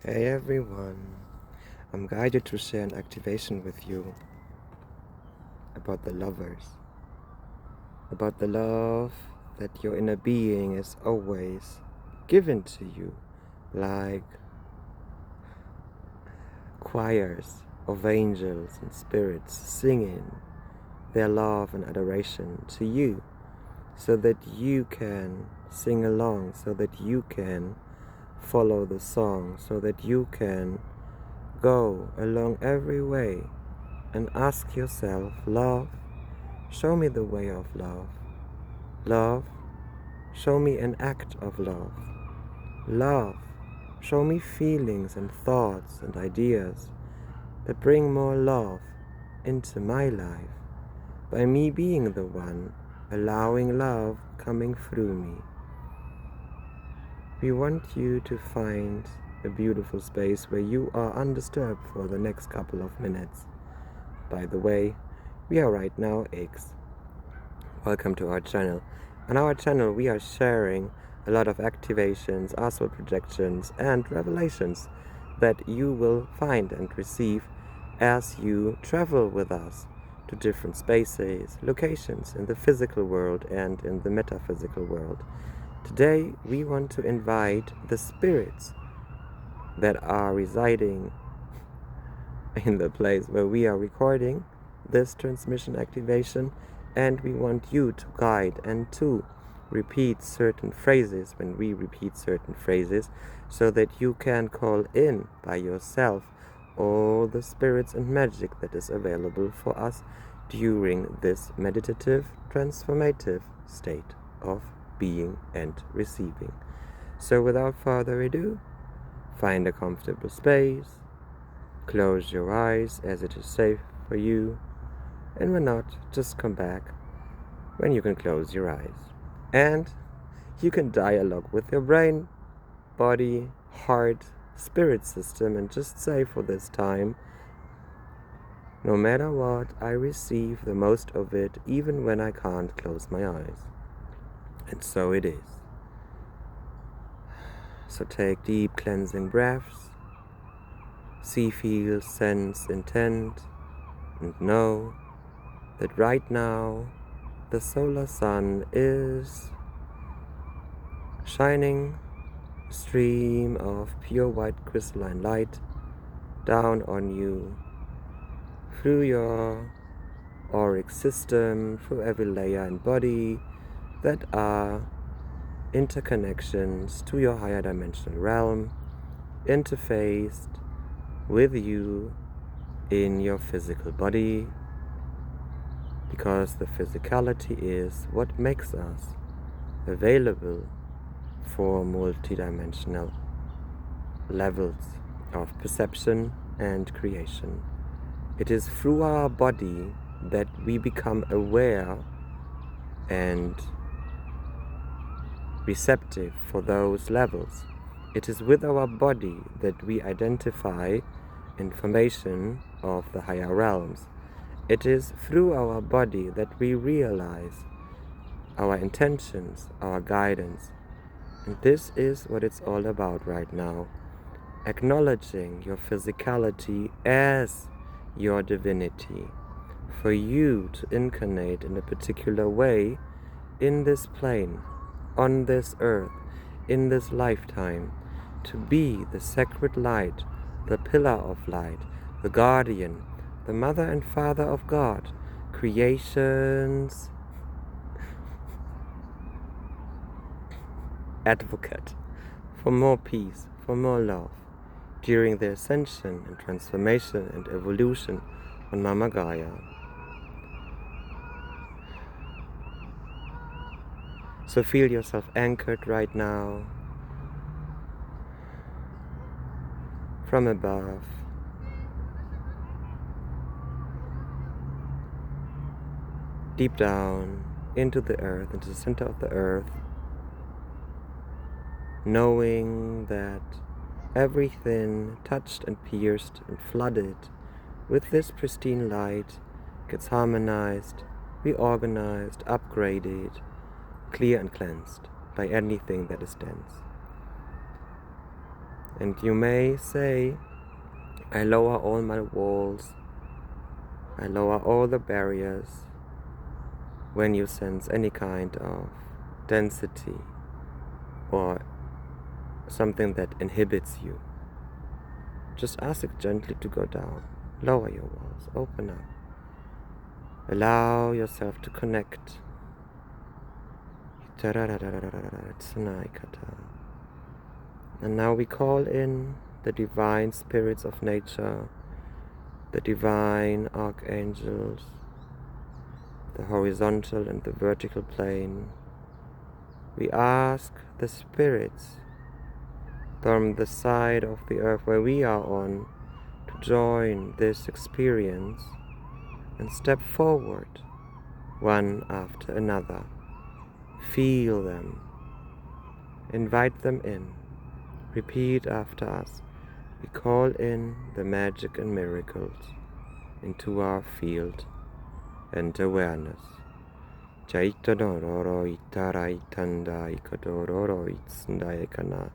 Hey everyone, I'm guided to share an activation with you about the lovers, about the love that your inner being is always given to you, like choirs of angels and spirits singing their love and adoration to you, so that you can sing along, so that you can follow the song, so that you can go along every way and ask yourself, love, show me the way of love. Love, show me an act of love. Love, show me feelings and thoughts and ideas that bring more love into my life by me being the one allowing love coming through me. We want you to find a beautiful space where you are undisturbed for the next couple of minutes. By the way, we are right now X. Welcome to our channel. On our channel we are sharing a lot of activations, astral projections and revelations that you will find and receive as you travel with us to different spaces, locations in the physical world and in the metaphysical world. Today we want to invite the spirits that are residing in the place where we are recording this transmission activation, and we want you to guide and to repeat certain phrases when we repeat certain phrases, so that you can call in by yourself all the spirits and magic that is available for us during this meditative, transformative state of being and receiving. So without further ado, find a comfortable space, close your eyes as it is safe for you, and when not, just come back when you can close your eyes. And you can dialogue with your brain, body, heart, spirit system, and just say for this time, no matter what, I receive the most of it even when I can't close my eyes. And so it is. So take deep cleansing breaths, see, feel, sense, intent, and know that right now the solar sun is shining a stream of pure white crystalline light down on you, through your auric system, through every layer and body that are interconnections to your higher dimensional realm, interfaced with you in your physical body, because the physicality is what makes us available for multidimensional levels of perception and creation. It is through our body that we become aware and receptive for those levels. It is with our body that we identify information of the higher realms. It is through our body that we realize our intentions, our guidance. And this is what it's all about right now. Acknowledging your physicality as your divinity. For you to incarnate in a particular way in this plane, on this earth, in this lifetime, to be the sacred light, the pillar of light, the guardian, the mother and father of God, creation's advocate for more peace, for more love, during the ascension and transformation and evolution on Mama Gaia. So feel yourself anchored right now from above, deep down into the earth, into the center of the earth, knowing that everything touched and pierced and flooded with this pristine light gets harmonized, reorganized, upgraded, clear and cleansed by anything that is dense. And you may say, I lower all my walls, I lower all the barriers. When you sense any kind of density or something that inhibits you, just ask it gently to go down. Lower your walls, open up. Allow yourself to connect. And now we call in the divine spirits of nature, the divine archangels, the horizontal and the vertical plane. We ask the spirits from the side of the earth where we are on to join this experience and step forward one after another. Feel them. Invite them in. Repeat after us. We call in the magic and miracles into our field and awareness. Chaitadororo itara itanda ikadororo itsnda ikana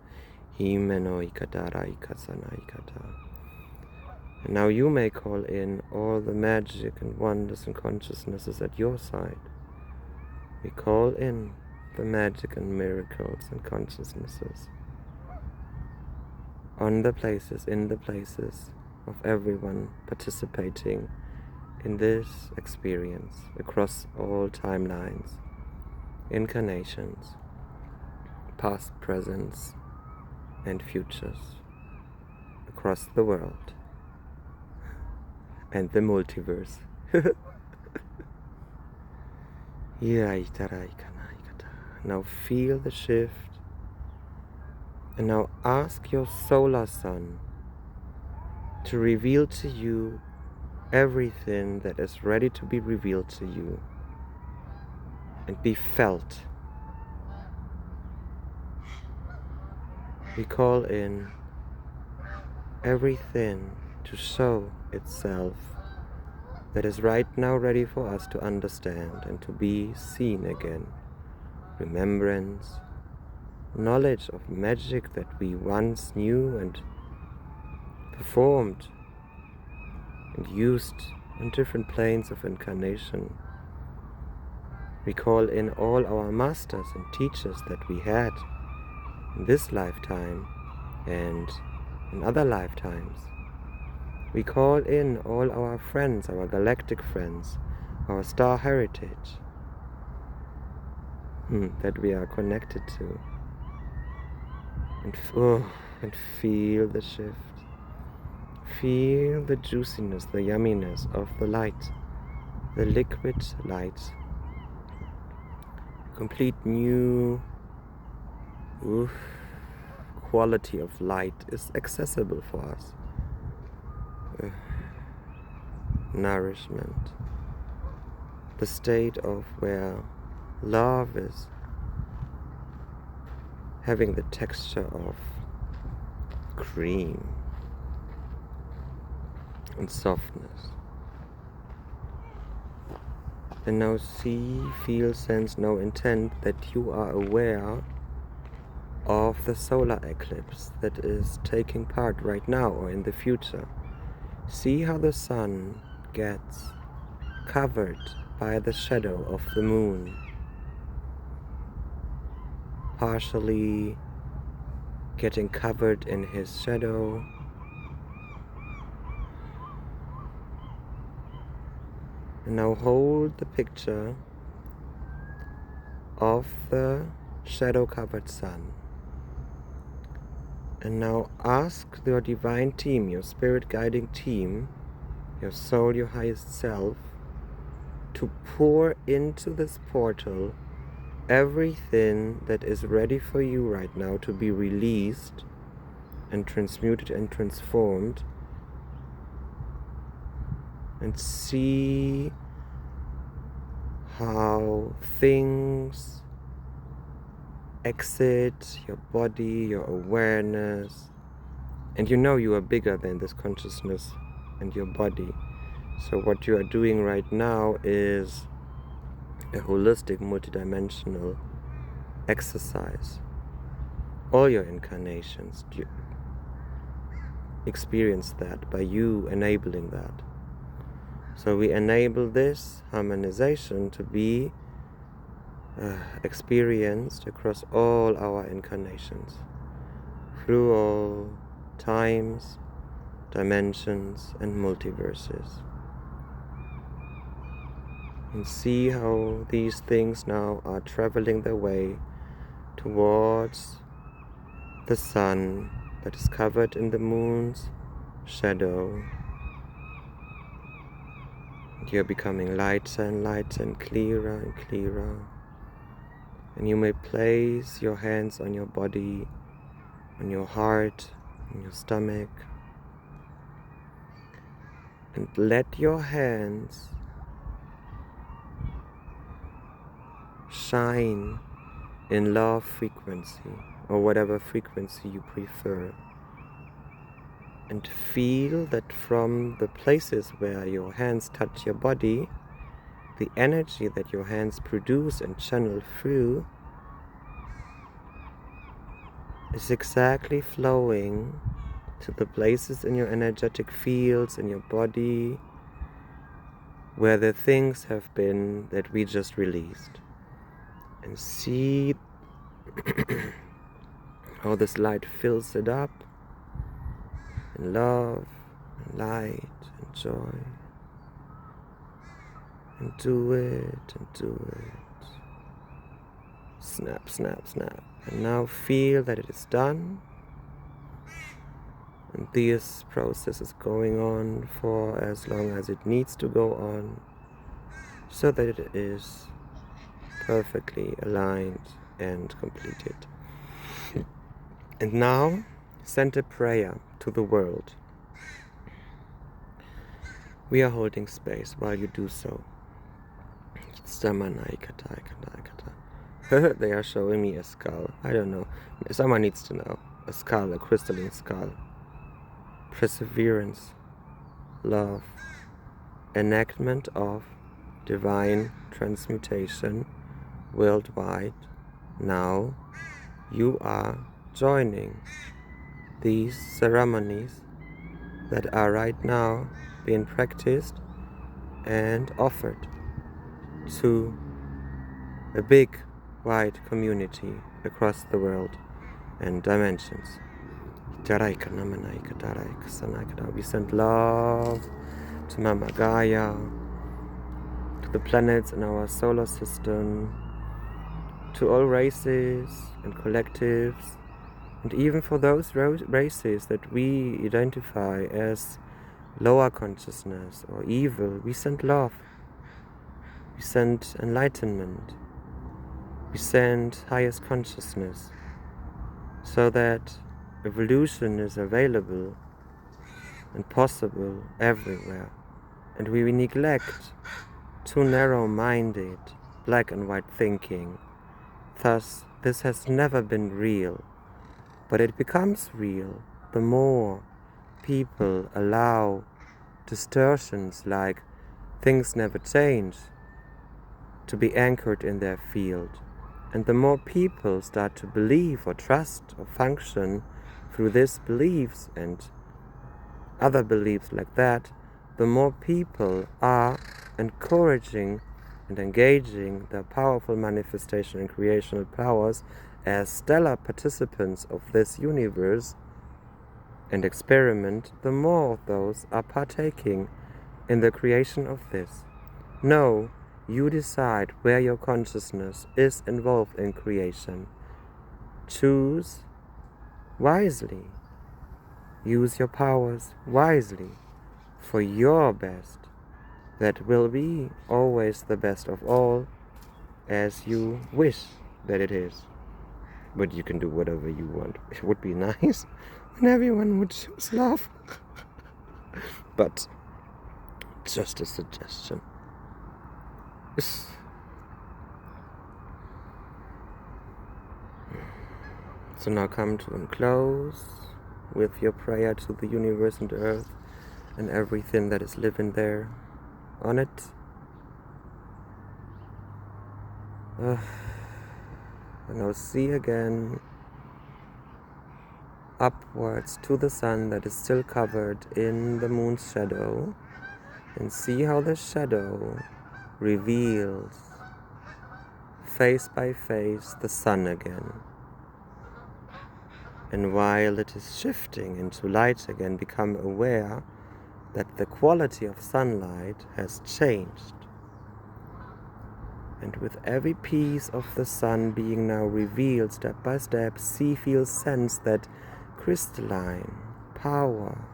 himeno ikadara ikasana ikata. And now you may call in all the magic and wonders and consciousnesses at your side. We call in the magic and miracles and consciousnesses on the places, in the places of everyone participating in this experience across all timelines, incarnations, past, presents, and futures, across the world and the multiverse. Now feel the shift, and now ask your solar sun to reveal to you everything that is ready to be revealed to you and be felt. We call in everything to show itself that is right now ready for us to understand and to be seen again. Remembrance, knowledge of magic that we once knew and performed and used on different planes of incarnation. We call in all our masters and teachers that we had in this lifetime and in other lifetimes. We call in all our friends, our galactic friends, our star heritage that we are connected to. And feel the shift. Feel the juiciness, the yumminess of the light, the liquid light. Complete new quality of light is accessible for us. Nourishment. The state of where love is having the texture of cream and softness. And now see, feel, sense, know, intent that you are aware of the solar eclipse that is taking part right now or in the future. See how the sun gets covered by the shadow of the moon, partially getting covered in his shadow, and now hold the picture of the shadow-covered sun. And now ask your divine team, your spirit guiding team, your soul, your highest self, to pour into this portal everything that is ready for you right now to be released and transmuted and transformed. And see how things exit your body, your awareness, and you know you are bigger than this consciousness and your body. So what you are doing right now is a holistic, multidimensional exercise. All your incarnations, experience that, by you enabling that. So we enable this harmonization to be experienced across all our incarnations, through all times, dimensions, and multiverses. And see how these things now are traveling their way towards the sun that is covered in the moon's shadow. And you're becoming lighter and lighter and clearer and clearer. And you may place your hands on your body, on your heart, on your stomach, and let your hands shine in love frequency, or whatever frequency you prefer, and feel that from the places where your hands touch your body, the energy that your hands produce and channel through is exactly flowing to the places in your energetic fields in your body where the things have been that we just released. And see how this light fills it up in love and light and joy. And do it, and do it. Snap, snap, snap. And now feel that it is done. And this process is going on for as long as it needs to go on, so that it is perfectly aligned and completed. And now, send a prayer to the world. We are holding space while you do so. They are showing me a skull. I don't know. Someone needs to know. A skull, a crystalline skull. Perseverance, love, enactment of divine transmutation worldwide. Now you are joining these ceremonies that are right now being practiced and offered to a big, wide community across the world and dimensions. We send love to Mama Gaia, to the planets in our solar system, to all races and collectives, and even for those races that we identify as lower consciousness or evil, we send love. We send enlightenment. We send highest consciousness, so that evolution is available and possible everywhere. And we neglect too narrow-minded, black and white thinking. Thus, this has never been real, but it becomes real the more people allow distortions like things never change to be anchored in their field. And the more people start to believe or trust or function through these beliefs and other beliefs like that, the more people are encouraging and engaging their powerful manifestation and creational powers as stellar participants of this universe and experiment, the more of those are partaking in the creation of this. No, you decide where your consciousness is involved in creation. Choose wisely. Use your powers wisely for your best. That will be always the best of all, as you wish that it is. But you can do whatever you want. It would be nice when everyone would choose love. But just a suggestion. So now come to and close with your prayer to the universe and earth and everything that is living there on it. And I'll see again upwards to the sun that is still covered in the moon's shadow, and see how the shadow reveals face by face the sun again. And while it is shifting into light again, become aware that the quality of sunlight has changed. And with every piece of the sun being now revealed step by step, see, feel, sense that crystalline power,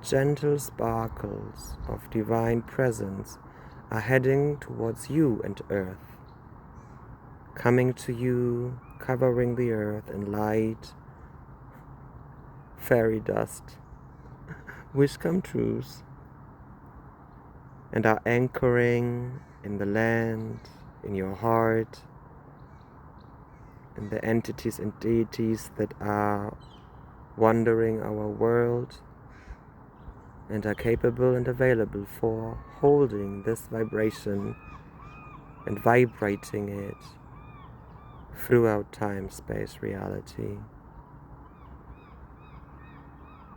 gentle sparkles of divine presence are heading towards you and earth, coming to you, covering the earth in light, fairy dust, wish come trues, and are anchoring in the land, in your heart, in the entities and deities that are wandering our world and are capable and available for holding this vibration and vibrating it throughout time, space, reality.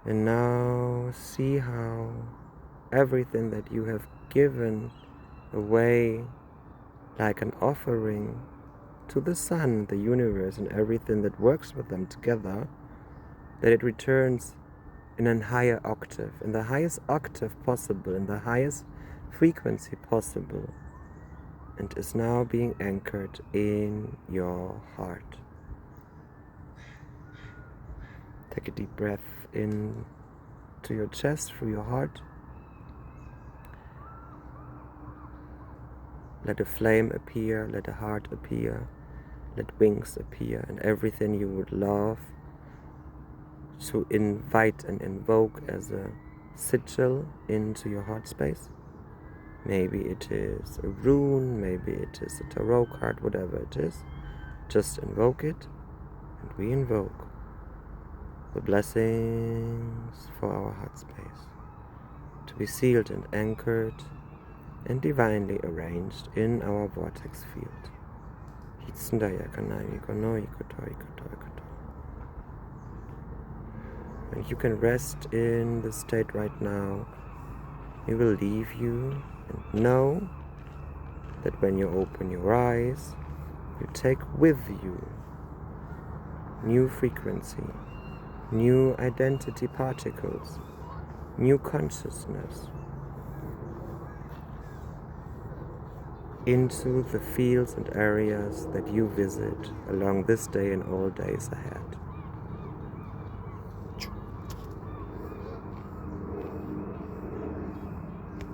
And now see how everything that you have given away like an offering to the sun, the universe, and everything that works with them together, that it returns in a higher octave, in the highest octave possible, in the highest frequency possible, and is now being anchored in your heart. Take a deep breath in to your chest, through your heart. Let a flame appear, let a heart appear, let wings appear, and everything you would love to invite and invoke as a sigil into your heart space. Maybe it is a rune, maybe it is a tarot card, whatever it is. Just invoke it, and we invoke the blessings for our heart space to be sealed and anchored and divinely arranged in our vortex field. And you can rest in the state right now. It will leave you, and know that when you open your eyes, you take with you new frequency, new identity particles, new consciousness into the fields and areas that you visit along this day and all days ahead.